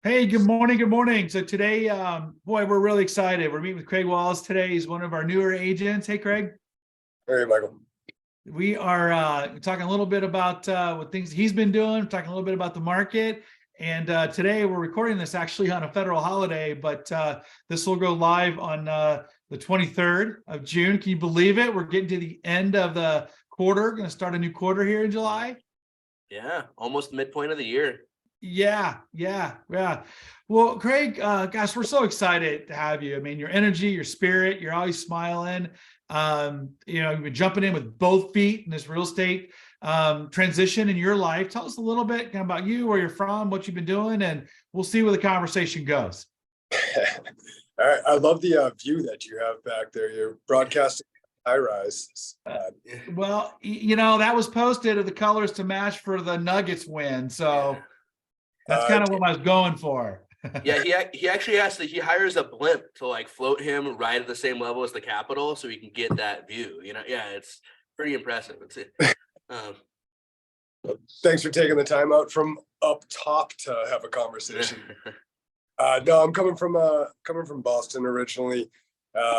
Hey, good morning. Good morning. So today, boy, we're really excited. We're meeting with Craig Wallace today. He's one of our newer agents. Hey, Craig. Hey, Michael. We are talking a little bit about what things he's been doing, talking a little bit about the market. And today we're recording this actually on a federal holiday, but this will go live on the 23rd of June. Can you believe it? We're getting to the end of the quarter, going to start a new quarter here in July. Yeah, almost the midpoint of the year. Yeah. Well, Craig, gosh, we're so excited to have you. I mean, your energy, your spirit, you're always smiling. You've been jumping in with both feet in this real estate transition in your life. Tell us a little bit about you, where you're from, what you've been doing, and we'll see where the conversation goes. All right. I love the view that you have back there. You're broadcasting high rise. Well, that was posted of the colors to match for the Nuggets win. So that's kind of what I was going for. Yeah, he actually he hires a blimp to like float him right at the same level as the Capitol so he can get that view. Yeah, it's pretty impressive. Thanks for taking the time out from up top to have a conversation. No, I'm coming from Boston originally.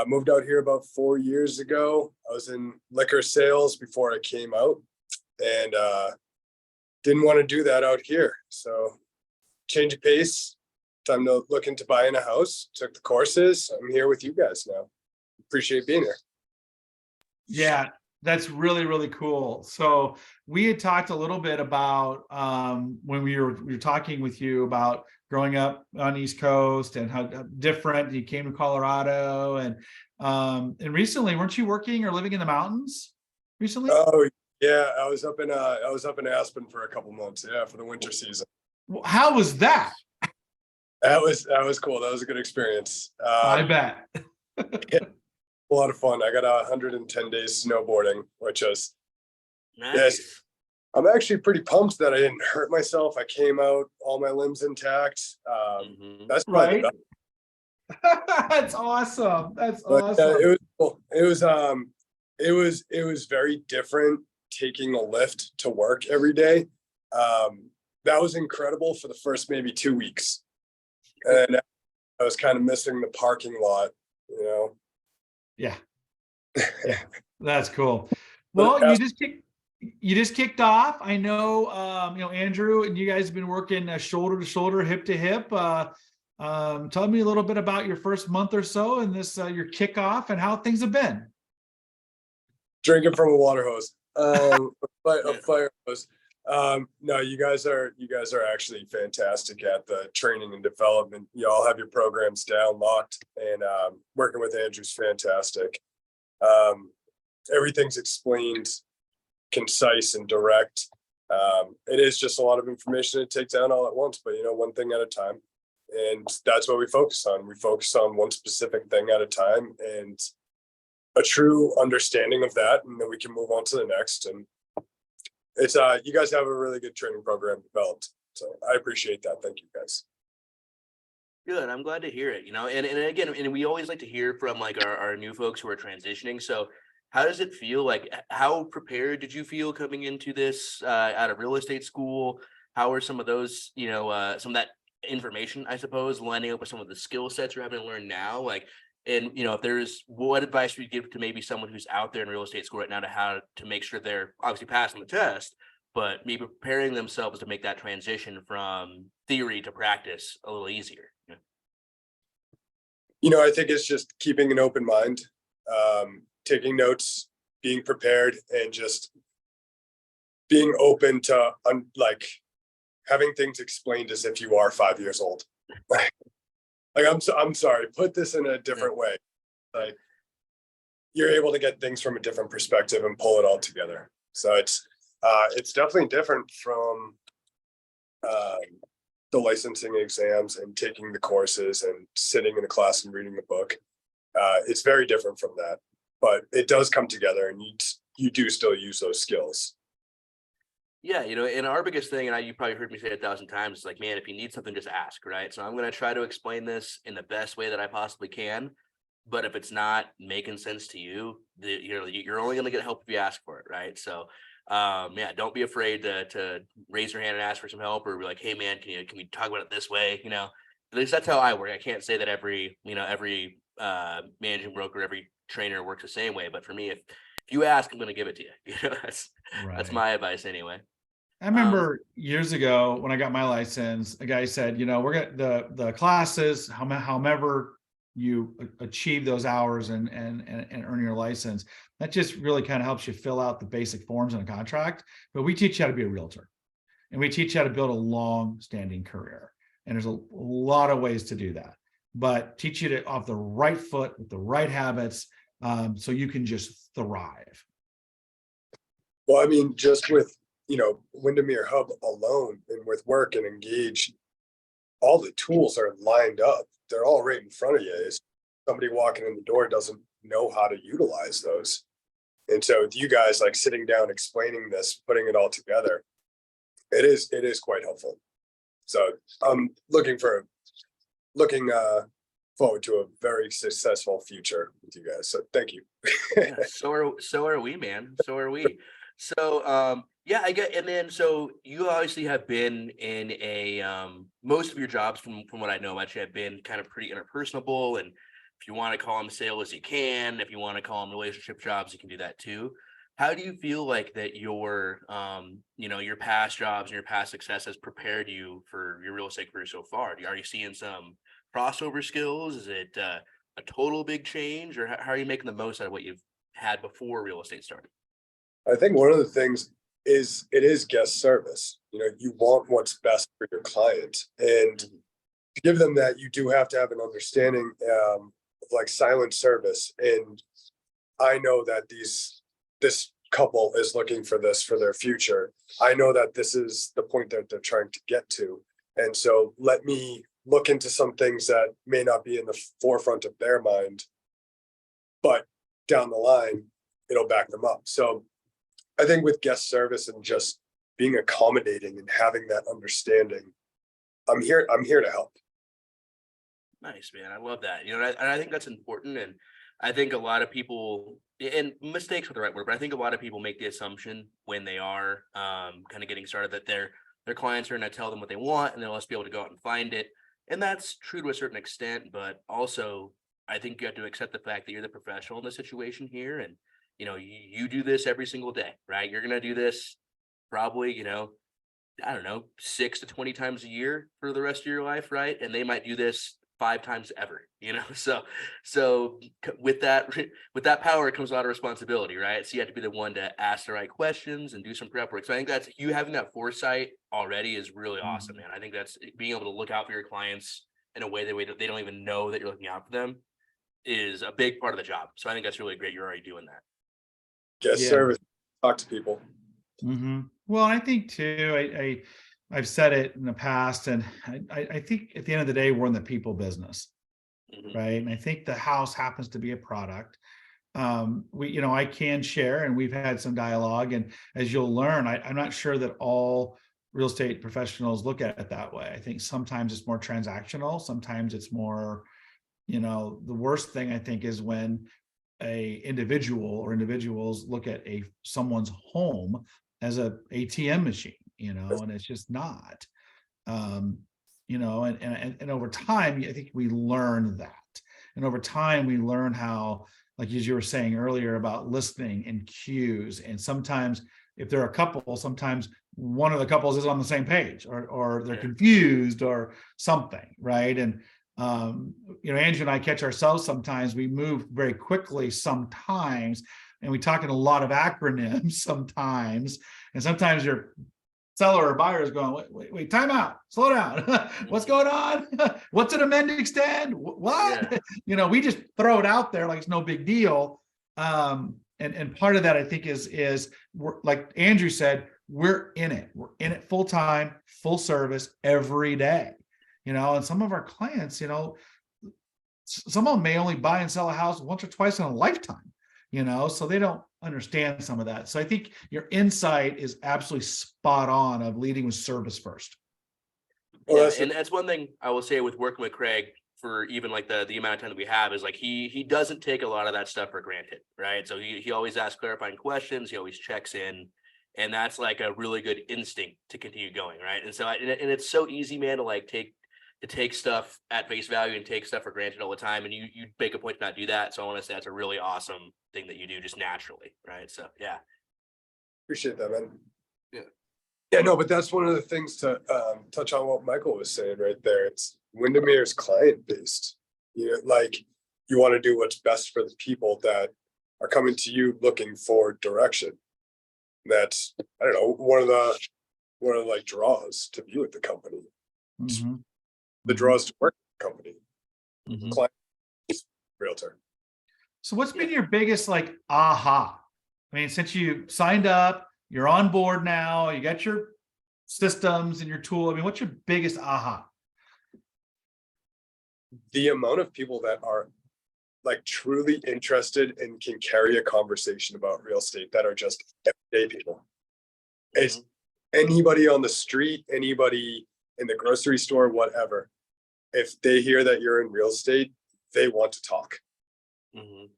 Moved out here about 4 years ago. I was in liquor sales before I came out, and didn't want to do that out here. So change of pace. Time to look into buying a house. Took the courses. I'm here with you guys now. Appreciate being here. Yeah, that's really, really cool. So we had talked a little bit about when we were talking with you about growing up on the East Coast and how different you came to Colorado, and recently, weren't you working or living in the mountains recently? Oh yeah, I was up in Aspen for a couple months. Yeah, for the winter season. How was that? That was cool. That was a good experience. I bet. Yeah, a lot of fun. I got 110 days snowboarding, which was nice. Yes. I'm actually pretty pumped that I didn't hurt myself. I came out all my limbs intact. That's right. Probably That's awesome. That's but, awesome. it was cool. It was very different taking a lift to work every day. That was incredible for the first maybe 2 weeks. And I was kind of missing the parking lot, Yeah. That's cool. Well, you just kicked off. I know, Andrew and you guys have been working shoulder to shoulder, hip to hip. Tell me a little bit about your first month or so and this your kickoff and how things have been. Drinking from a water hose, a fire hose. No, you guys are actually fantastic at the training and development. You all have your programs down locked, and working with Andrew's fantastic. Everything's explained, concise and direct. It is just a lot of information to take down all at once, but one thing at a time. And that's what we focus on. We focus on one specific thing at a time and a true understanding of that, and then we can move on to the next. And it's you guys have a really good training program developed, so I appreciate that. Thank you, guys. Good. I'm glad to hear it. And again, and we always like to hear from like our new folks who are transitioning. So how does it feel? Like, how prepared did you feel coming into this out of real estate school? How are some of those, some of that information, I suppose, lining up with some of the skill sets you're having to learn now? Like, and if there's, what advice would you give to maybe someone who's out there in real estate school right now to how to make sure they're obviously passing the test, but maybe preparing themselves to make that transition from theory to practice a little easier? I think it's just keeping an open mind, taking notes, being prepared, and just being open to having things explained as if you are 5 years old. I'm sorry, put this in a different way. Like, you're able to get things from a different perspective and pull it all together. So it's definitely different from the licensing exams and taking the courses and sitting in a class and reading the book. It's very different from that, but it does come together, and you do still use those skills. Yeah, and our biggest thing, and you probably heard me say it 1,000 times, is like, man, if you need something, just ask, right? So I'm going to try to explain this in the best way that I possibly can. But if it's not making sense to you, you're only going to get help if you ask for it, right? So Yeah, don't be afraid to raise your hand and ask for some help, or be like, hey man, can we talk about it this way? At least that's how I work. I can't say that every managing broker, every trainer works the same way, but for me, if you ask, I'm going to give it to you. That's Right. my advice anyway. I Um, remember years ago when I got my license, a guy said, we're gonna the classes, however you achieve those hours and earn your license, that just really kind of helps you fill out the basic forms in a contract. But we teach you how to be a realtor, and we teach you how to build a long-standing career. And there's a lot of ways to do that, but teach you to off the right foot with the right habits, so you can just thrive. Well, I mean, just with, Windermere Hub alone and with work and Engage, all the tools are lined up. They're all right in front of you. It's somebody walking in the door doesn't know how to utilize those. And so with you guys like sitting down, explaining this, putting it all together, it is quite helpful. So I'm looking forward to a very successful future with you guys. So thank you. yeah, so are we, man. So are we. So yeah, I get. And then so you obviously have been in a most of your jobs from what I know about you have been kind of pretty interpersonable, and if you want to call them sales, you can. If you want to call them relationship jobs, you can do that too. How do you feel like that your your past jobs and your past success has prepared you for your real estate career so far? Are you seeing some crossover skills? Is it a total big change, or how are you making the most out of what you've had before real estate started? I think one of the things is it is guest service. You want what's best for your client, and Mhm. to give them that, you do have to have an understanding of like silent service. And I know that this couple is looking for this for their future. I know that this is the point that they're trying to get to. And so let me look into some things that may not be in the forefront of their mind, but down the line, it'll back them up. So I think with guest service and just being accommodating and having that understanding, I'm here to help. Nice, man. I love that. And I think that's important. And I think a lot of people, and mistakes are the right word, but I think a lot of people make the assumption when they are kind of getting started that their clients are going to tell them what they want, and they'll just be able to go out and find it. And that's true to a certain extent, but also I think you have to accept the fact that you're the professional in the situation here, and you do this every single day, right? You're going to do this probably, I don't know, 6 to 20 times a year for the rest of your life, right? And they might do this 5 times ever, with that with that power comes a lot of responsibility, right? So you have to be the one to ask the right questions and do some prep work. So I think that's you having that foresight already is really awesome, man. I think that's being able to look out for your clients in a way that they don't even know that you're looking out for them is a big part of the job. So I think that's really great. You're already doing that. Guest Yeah. service, talk to people. Well, I think too, I've said it in the past, and I think at the end of the day, we're in the people business, Mhm. right? And I think the house happens to be a product. I can share, and we've had some dialogue, and as you'll learn, I'm not sure that all real estate professionals look at it that way. I think sometimes it's more transactional, sometimes it's more, the worst thing I think is when a individual or individuals look at someone's home as a ATM machine, and it's just not. um and over time, I think we learn that, and over time we learn how, like as you were saying earlier about listening and cues, and sometimes if they're a couple, sometimes one of the couples is on the same page, or they're Yeah. confused or something, right? And Andrew and I catch ourselves sometimes. We move very quickly sometimes, and we talk in a lot of acronyms sometimes. And sometimes your seller or buyer is going, wait, time out, slow down. What's Mhm. going on? What's an amend extend? Yeah. What? We just throw it out there like it's no big deal. And part of that, I think, is we're, like Andrew said, we're in it. We're in it full time, full service every day. And some of our clients, some of them may only buy and sell a house once or twice in a lifetime, so they don't understand some of that. So I think your insight is absolutely spot on of leading with service first. Well, Yeah, that's and that's one thing I will say with working with Craig for even like the amount of time that we have is like he doesn't take a lot of that stuff for granted, right? So he always asks clarifying questions, he always checks in, And that's like a really good instinct to continue going, right? And so, and it's so easy, man, to like take stuff at face value and take stuff for granted all the time. And you make a point to not do that. So I want to say that's a really awesome thing that you do just naturally, right? So yeah. Appreciate that, man. Yeah. Yeah, no, but that's one of the things to touch on what Michael was saying right there. It's Windermere's client based. You know, like you want to do what's best for the people that are coming to you looking for direction. That's, I don't know, one of the like draws to be with the company. Mhm. The draws to work with the company. Mhm. Client realtor. So what's been your biggest like aha? I mean, since you signed up, you're on board now, you got your systems and your tool. I mean, what's your biggest aha? The amount of people that are like truly interested and can carry a conversation about real estate that are just everyday people. It's anybody on the street, anybody in the grocery store, whatever. If they hear that you're in real estate, they want to talk. Mhm.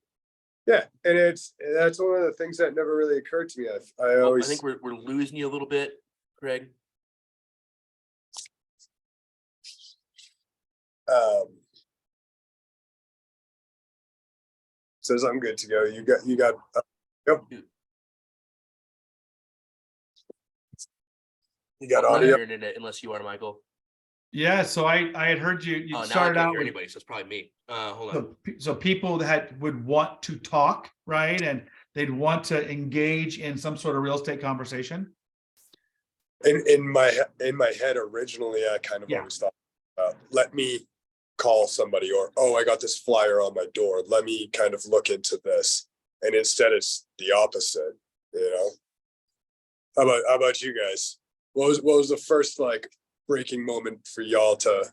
Yeah, and that's one of the things that never really occurred to me. I Well, always I think we're losing you a little bit, Greg. says I'm good to go. You got yep. You got I'm not audio. hearing it unless you are, Michael. Yeah, so I had heard you Oh, now I started can't out hear with anybody, so it's probably me. Hold on. so people that would want to talk, right? And they'd want to engage in some sort of real estate conversation. In my head originally, I kind of always thought, let me call somebody, or I got this flyer on my door. Let me kind of look into this. And instead, it's the opposite. You know. How about you guys? What was the first like breaking moment for y'all to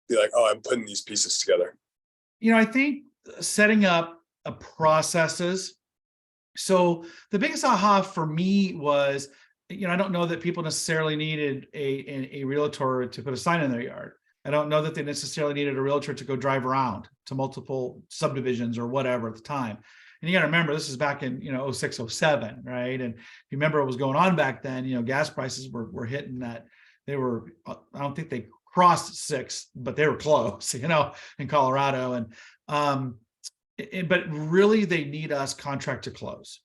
be like, oh, I'm putting these pieces together? You know, I think setting up a processes. So the biggest aha for me was, you know, I don't know that people necessarily needed a realtor to put a sign in their yard. I don't know that they necessarily needed a realtor to go drive around to multiple subdivisions or whatever at the time. And you got to remember, this is back in, you know, 06, 07, right? And if you remember what was going on back then, you know, gas prices were hitting that. They were, I don't think they crossed 6, but they were close, you know, in Colorado. But really they need us contract to close,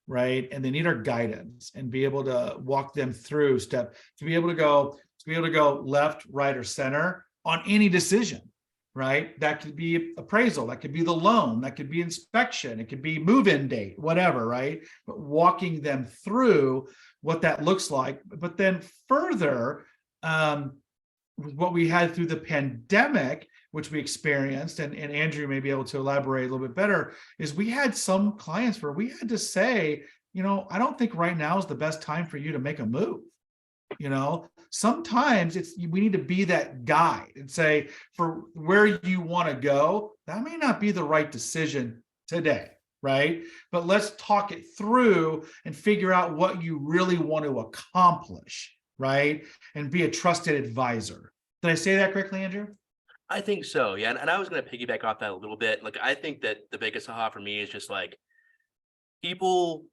right? And they need our guidance and be able to walk them through to be able to go left, right, or center on any decision, right? That could be appraisal, that could be the loan, that could be inspection, it could be move-in date, whatever, right? But walking them through what that looks like. But then further, what we had through the pandemic, which we experienced, and Andrew may be able to elaborate a little bit better, is we had some clients where we had to say, you know, I don't think right now is the best time for you to make a move. You know, sometimes we need to be that guide and say, for where you want to go, that may not be the right decision today, right? But let's talk it through and figure out what you really want to accomplish, right? And be a trusted advisor. Did I say that correctly, Andrew? I think so, yeah. And I was going to piggyback off that a little bit. Like, I think that the biggest aha for me is just like people,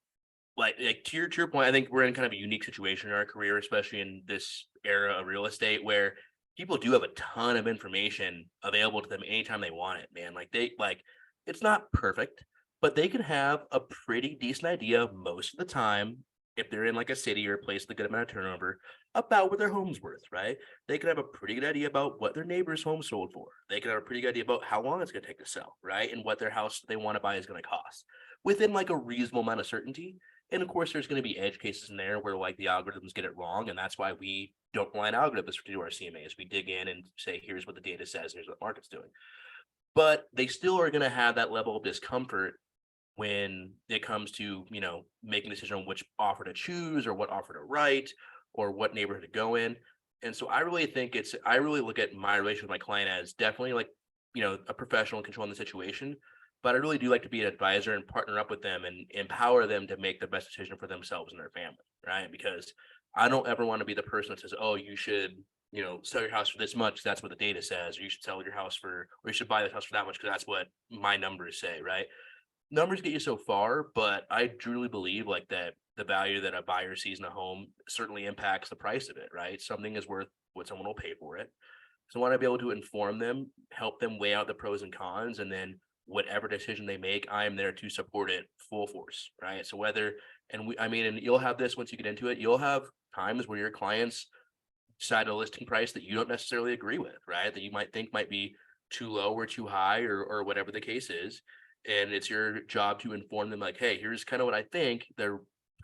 like to your point. I think we're in kind of a unique situation in our career, especially in this era of real estate, where people do have a ton of information available to them anytime they want it, man. Like it's not perfect, but they can have a pretty decent idea most of the time, if they're in like a city or a place with a good amount of turnover, about what their home's worth, right? They can have a pretty good idea about what their neighbor's home sold for. They can have a pretty good idea about how long it's going to take to sell, right? And what their house they want to buy is going to cost within like a reasonable amount of certainty. And of course, there's going to be edge cases in there where like the algorithms get it wrong. And that's why we don't rely on algorithms to do our CMAs. We dig in and say, here's what the data says, here's what the market's doing. But they still are going to have that level of discomfort when it comes to, you know, making a decision on which offer to choose or what offer to write or what neighborhood to go in. And so I really look at my relationship with my client as definitely like, you know, a professional controlling the situation. But I really do like to be an advisor and partner up with them and empower them to make the best decision for themselves and their family, right? Because I don't ever want to be the person that says, oh, you should, you know, sell your house for this much, that's what the data says, or you should sell your house for, or you should buy this house for that much because that's what my numbers say, right? numbers get you so far, but I truly believe like that the value that a buyer sees in a home certainly impacts the price of it, right? Something is worth what someone will pay for it. So I want to be able to inform them, help them weigh out the pros and cons, and then whatever decision they make, I am there to support it full force, right? So whether, and we, I mean, and you'll have this once you get into it, you'll have times where your clients decide a listing price that you don't necessarily agree with, right? That you might think might be too low or too high or whatever the case is. And it's your job to inform them like, hey, here's kind of what I think the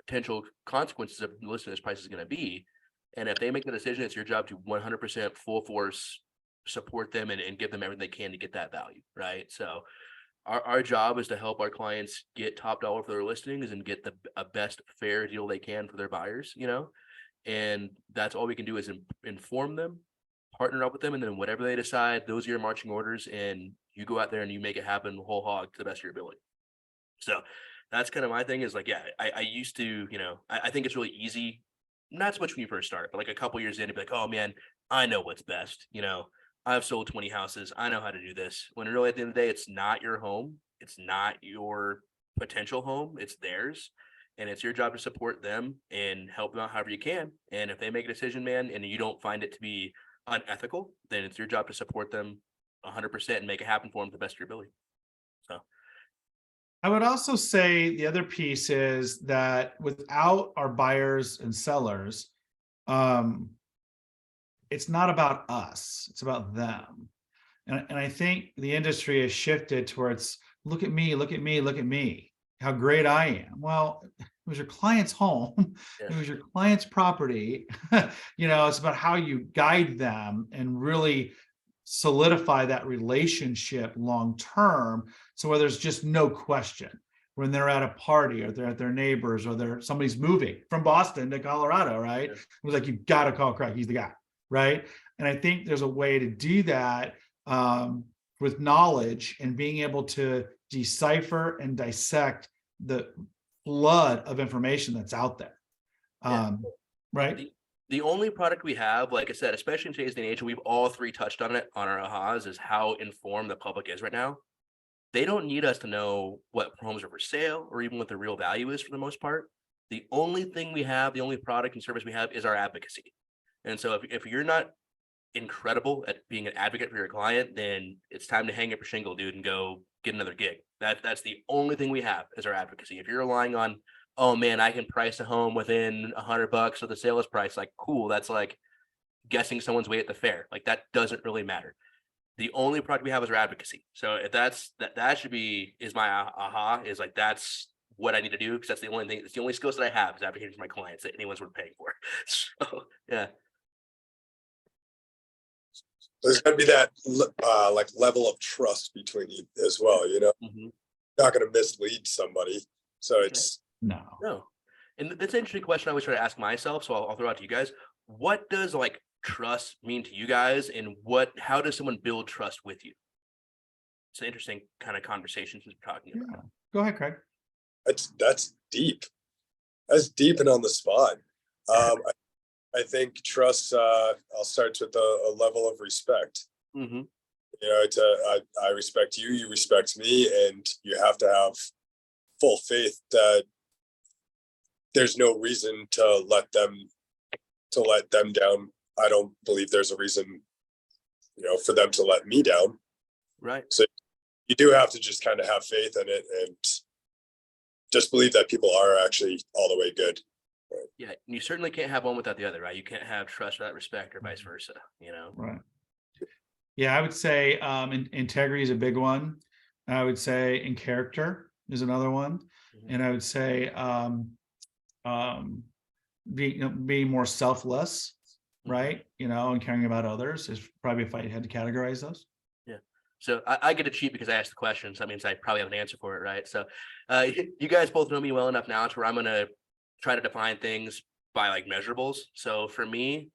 potential consequences of listing this price is going to be. And if they make the decision, it's your job to 100% full force support them and give them everything they can to get that value, right? So our job is to help our clients get top dollar for their listings and get the a best fair deal they can for their buyers, you know? And that's all we can do is inform them, partner up with them, and then whatever they decide, those are your marching orders, and you go out there and you make it happen whole hog to the best of your ability. So that's kind of my thing is like, yeah, I used to, you know, I think it's really easy, not so much when you first start, but like a couple years in, to be like, oh man, I know what's best. You know, I've sold 20 houses. I know how to do this. When really at the end of the day, it's not your home. It's not your potential home. It's theirs. And it's your job to support them and help them out however you can. And if they make a decision, man, and you don't find it to be unethical, then it's your job to support them 100% and make it happen for them to the best of your ability. So, I would also say the other piece is that without our buyers and sellers, um, it's not about us, it's about them. And I think the industry has shifted towards look at me, look at me, look at me, how great I am. Well, it was your client's home, yeah, it was your client's property. It's about how you guide them and really solidify that relationship long term. So where there's just no question when they're at a party or they're at their neighbors or somebody's moving from Boston to Colorado, right? yeah, It was like, you got to call Craig, he's the guy, right? And I think there's a way to do that with knowledge and being able to decipher and dissect the flood of information that's out there. yeah. Right? The only product we have, like I said, especially in today's day and age, we've all three touched on it on our ahas, is how informed the public is right now. They don't need us to know what homes are for sale or even what the real value is for the most part. The only thing we have, the only product and service we have is our advocacy. And so if you're not incredible at being an advocate for your client, then it's time to hang up your shingle, dude, and go get another gig. That's the only thing we have is our advocacy. If you're relying on, oh man, I can price a home within $100 of the sales price, like cool, that's like guessing someone's way at the fair. Like that doesn't really matter. The only product we have is our advocacy. So if that should be is my aha is like that's what I need to do because that's the only thing. It's the only skill set I have is advocating for my clients that anyone's worth paying for. So yeah. There's got to be that like level of trust between you as well. Mhm. Not going to mislead somebody. So Okay. it's No. And that's an interesting question I always try to ask myself. So I'll throw out to you guys. What does like trust mean to you guys? And how does someone build trust with you? It's an interesting kind of conversation since we're talking about. Yeah. Go ahead, Craig. that's deep. That's deep and on the spot. I think trust. I'll start with a level of respect. Mm-hmm. I respect you. You respect me, and you have to have full faith that there's no reason to let them down. I don't believe there's a reason, for them to let me down. Right. So you do have to just kind of have faith in it and just believe that people are actually all the way good. Yeah. You certainly can't have one without the other, right? You can't have trust without respect or vice versa, Right. Yeah, I would say integrity is a big one. I would say in character is another one. Mhm. And I would say being more selfless, right? And caring about others is probably if I had to categorize those. Yeah. So I get to cheat because I asked the question. So that means I probably have an answer for it, right? So you guys both know me well enough now to where I'm going to try to define things by like measurables. So for me,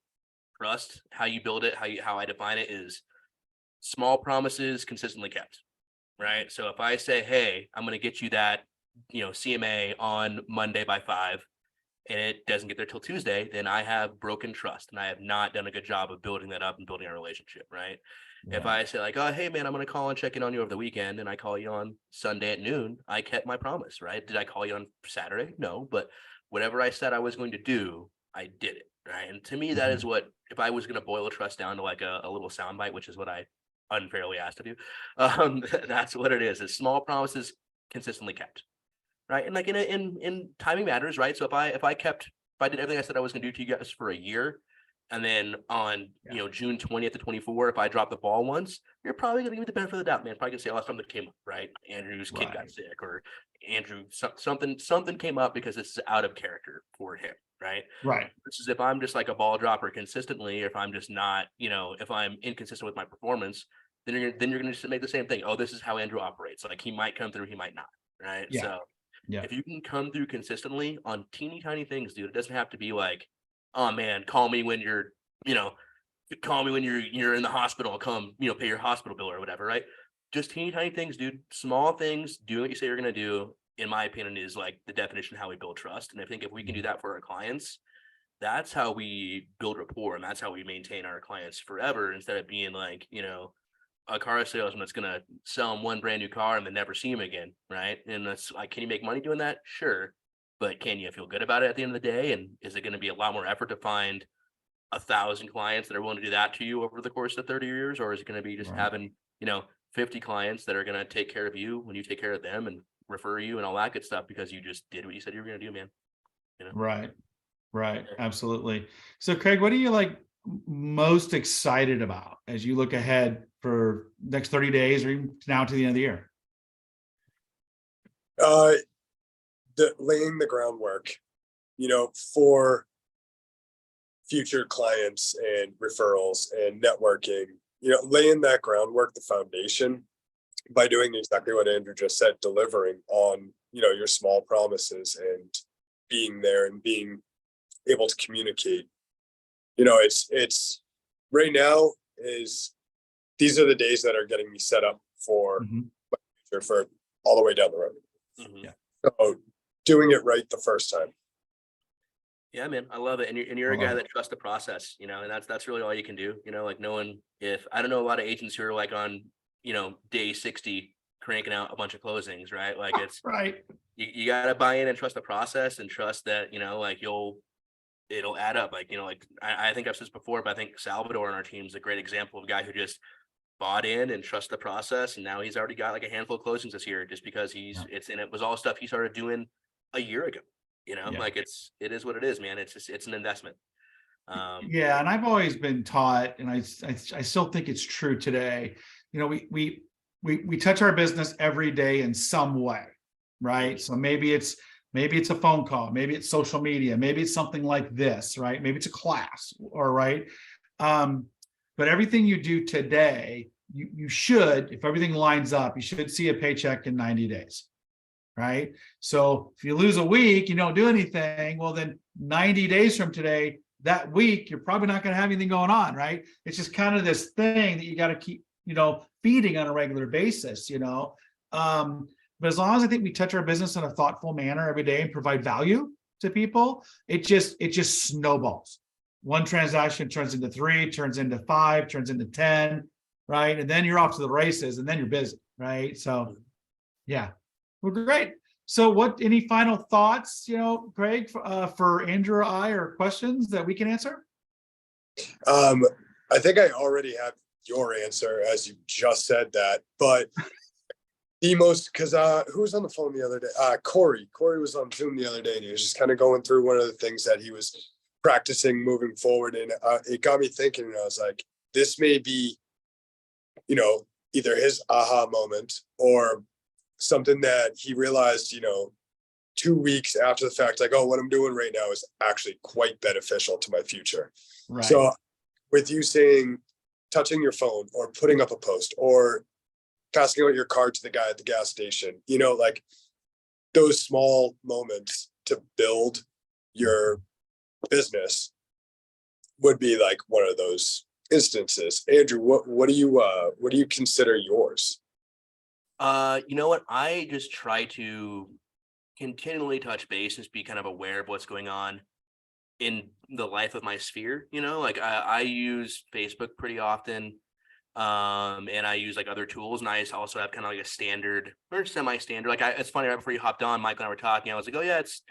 trust, how you build it, how I define it is small promises consistently kept, right? So if I say, hey, I'm going to get you that, CMA on Monday by 5, and it doesn't get there till Tuesday, then I have broken trust and I have not done a good job of building that up and building our relationship, right? If I say like, oh, hey man, I'm going to call and check in on you over the weekend, and I call you on Sunday at noon, I kept my promise, right? Did I call you on Saturday? No, but whatever I said I was going to do, I did it, right? And to me, that is what, if I was going to boil a trust down to like a little soundbite, which is what I unfairly asked of you, that's what it is small promises consistently kept, right? And like in timing matters, right? So if I did everything I said I was going to do to you guys for a year, and then on June 20th to 24, if I drop the ball once, you're probably going to give me the benefit of the doubt, man. Probably going to say, oh, something came up, right? Andrew's kid got sick, or Andrew something came up because this is out of character for him, right? Right. This is if I'm just like a ball dropper consistently, if I'm just not, if I'm inconsistent with my performance, then you're gonna just make the same thing. Oh, this is how Andrew operates. Like he might come through, he might not, right? Yeah. So Yeah. if you can come through consistently on teeny tiny things, dude, it doesn't have to be like, oh man, call me when you're in the hospital, come, pay your hospital bill or whatever, right? Just teeny tiny things, dude. Small things, doing what you say you're gonna do, in my opinion, is like the definition of how we build trust. And I think if we can do that for our clients, that's how we build rapport, and that's how we maintain our clients forever, instead of being like, a car salesman that's going to sell them one brand new car and then never see him again, right? And that's like, can you make money doing that? Sure. But can you feel good about it at the end of the day? And is it going to be a lot more effort to find 1,000 clients that are willing to do that to you over the course of 30 years? Or is it going to be just having, 50 clients that are going to take care of you when you take care of them and refer you and all that good stuff because you just did what you said you were going to do, man? Right. Absolutely. So Craig, what are you like most excited about as you look ahead for next 30 days or even now to the end of the year? Laying the groundwork, for future clients and referrals and networking, laying that groundwork, the foundation, by doing exactly what Andrew just said, delivering on, your small promises and being there and being able to communicate. It's right now these are the days that are getting me set up for my future for all the way down the road. Yeah. So doing it right the first time. Yeah, man, I love it. And you're a guy that trusts the process, and that's really all you can do. Like knowing, if I don't know a lot of agents who are like on, day 60 cranking out a bunch of closings, right? Like it's right. You got to buy in and trust the process and trust that, like it'll add up. Like, I think I've said this before, but I think Salvador on our team is a great example of a guy who just bought in and trust the process. And now he's already got like a handful of closings this year just because it was all stuff he started doing a year ago, like it is what it is, man. It's an investment. And I've always been taught, and I still think it's true today. We touch our business every day in some way, right? So maybe it's a phone call, maybe it's social media, maybe it's something like this, right? Maybe it's a class, or right. But everything you do today, you should, if everything lines up, you should see a paycheck in 90 days, right? So if you lose a week, you don't do anything, well then 90 days from today, that week, you're probably not going to have anything going on, right? It's just kind of this thing that you got to keep, feeding on a regular basis, but as long as I think we touch our business in a thoughtful manner every day and provide value to people, it just snowballs. One transaction turns into 3, turns into 5, turns into 10, right? And then you're off to the races, and then you're busy, right? So, yeah, well, great. So, any final thoughts, Craig, for Andrew or I, or questions that we can answer? I think I already have your answer as you just said that, but because who was on the phone the other day? Corey was on Zoom the other day, and he was just kind of going through one of the things that he was practicing moving forward. And it got me thinking, and I was like, this may be, either his aha moment or something that he realized, 2 weeks after the fact, like, oh, what I'm doing right now is actually quite beneficial to my future. Right. So with you saying, touching your phone or putting up a post or passing out your card to the guy at the gas station, like those small moments to build your business would be like one of those instances. Andrew, what do you consider yours? You know what? I just try to continually touch base and be kind of aware of what's going on in the life of my sphere. Like I use Facebook pretty often. And I use like other tools, and I also have kind of like a standard or semi-standard. Like it's funny, right before you hopped on, Mike and I were talking, I was like, oh yeah, it's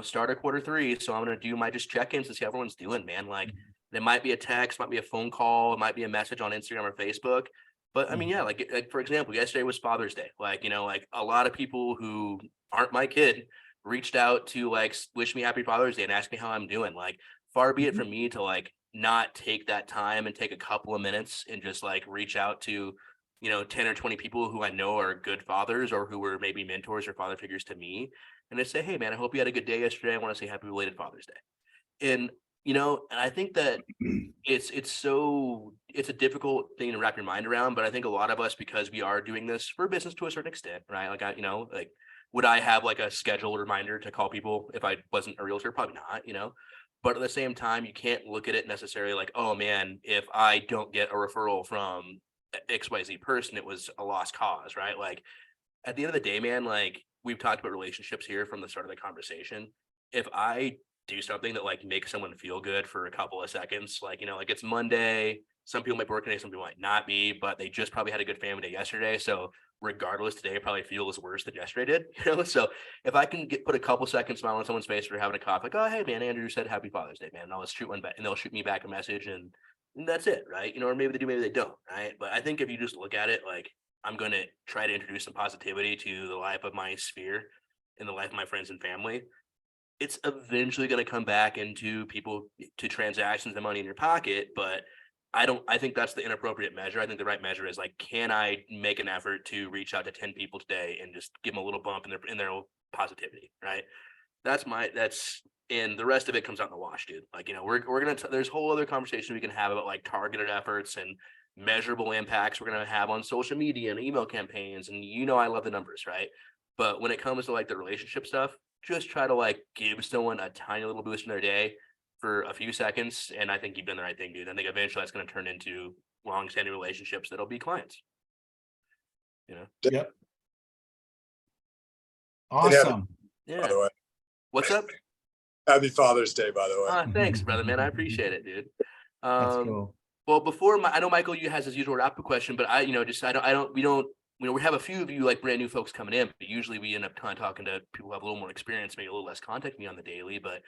start of quarter 3, so I'm gonna do my just check-ins to see how everyone's doing, man. Like it might be a text, might be a phone call, it might be a message on Instagram or Facebook. But I mean, yeah, like for example, yesterday was Father's Day. Like, like a lot of people who aren't my kid reached out to like wish me happy Father's Day and ask me how I'm doing. Like, far be it from me to like not take that time and take a couple of minutes and just like reach out to 10 or 20 people who I know are good fathers or who were maybe mentors or father figures to me, and I say, hey man, I hope you had a good day yesterday. I want to say happy belated Father's Day. And and I think that it's a difficult thing to wrap your mind around, but I think a lot of us, because we are doing this for business to a certain extent, right? Like like would I have like a scheduled reminder to call people if I wasn't a realtor? Probably not. But at the same time, you can't look at it necessarily like, oh man, if I don't get a referral from XYZ person, it was a lost cause, right? Like at the end of the day, man, like we've talked about relationships here from the start of the conversation. If I do something that like makes someone feel good for a couple of seconds, like, like it's Monday, some people might be working today, some people might not be, but they just probably had a good family day yesterday. So regardless, today probably feels worse than yesterday did. So if I can put a couple seconds smile on someone's face for having a cough, like, oh hey man, Andrew said happy Father's Day, man, and I'll shoot one back, and they'll shoot me back a message, and that's it, right? Or maybe they do, maybe they don't, right? But I think if you just look at it like, I'm going to try to introduce some positivity to the life of my sphere and the life of my friends and family, it's eventually going to come back into people, to transactions and money in your pocket. But I think that's the inappropriate measure. I think the right measure is like, can I make an effort to reach out to 10 people today and just give them a little bump in their positivity, right? And the rest of it comes out in the wash, dude. Like, we're going to, there's whole other conversation we can have about like targeted efforts and measurable impacts we're going to have on social media and email campaigns. And I love the numbers, right? But when it comes to like the relationship stuff, just try to like give someone a tiny little boost in their day for a few seconds. And I think you've done the right thing, dude. I think eventually that's going to turn into long-standing relationships that'll be clients. Yep. Awesome. By the way, what's up? happy Father's Day, by the way. Thanks, brother, man. I appreciate it, dude. That's cool. Well, before I know Michael, you has his usual wrap-up question, but we have a few of you like brand new folks coming in, but usually we end up kind of talking to people who have a little more experience, maybe a little less contact me on the daily. But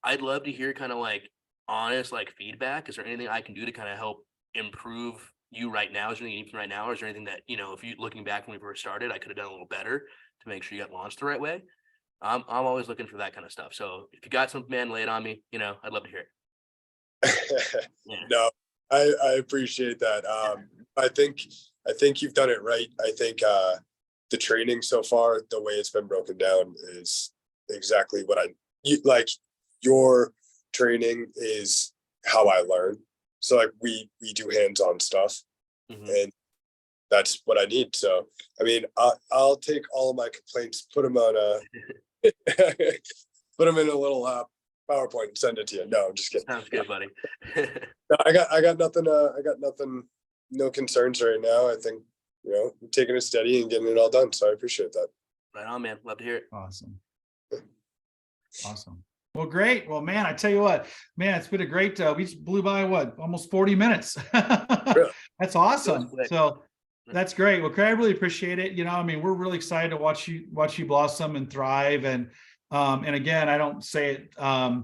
I'd love to hear kind of like honest like feedback. Is there anything I can do to kind of help improve you right now? Is there anything you need from right now? Or is there anything that, if you looking back when we first started, I could have done a little better to make sure you got launched the right way? I'm always looking for that kind of stuff. So if you got something, man, lay it on me. I'd love to hear it. Yeah. No, I appreciate that. I think you've done it right. I think the training so far, the way it's been broken down, is exactly what like. Your training is how I learn. So like we do hands-on stuff, and that's what I need. So I mean, I'll take all of my complaints, put them on put them in a little PowerPoint and send it to you. No, I'm just kidding. Sounds good, buddy. No, I got nothing. I got nothing. No concerns right now. I think we're taking it steady and getting it all done. So I appreciate that. Right on, man. Love to hear it. Awesome. Well, great. Well, man, I tell you what, man, it's been a great. We just blew by almost 40 minutes. Really? That's awesome. So that's great. Well, Craig, I really appreciate it. I mean, we're really excited to watch you blossom and thrive. And again, I don't say it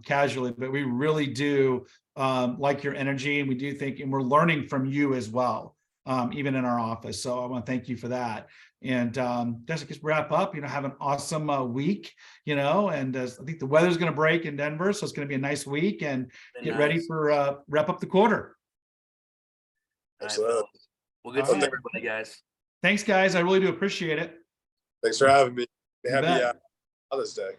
casually, but we really do like your energy, and we do think, and we're learning from you as well, even in our office. So I want to thank you for that. And just to wrap up, have an awesome week, and I think the weather's going to break in Denver, so it's going to be a nice week, and get ready for wrap up the quarter. Absolutely. Well, good seeing everybody, guys. Thanks, guys. I really do appreciate it. Thanks for having me. Happy Father's Day.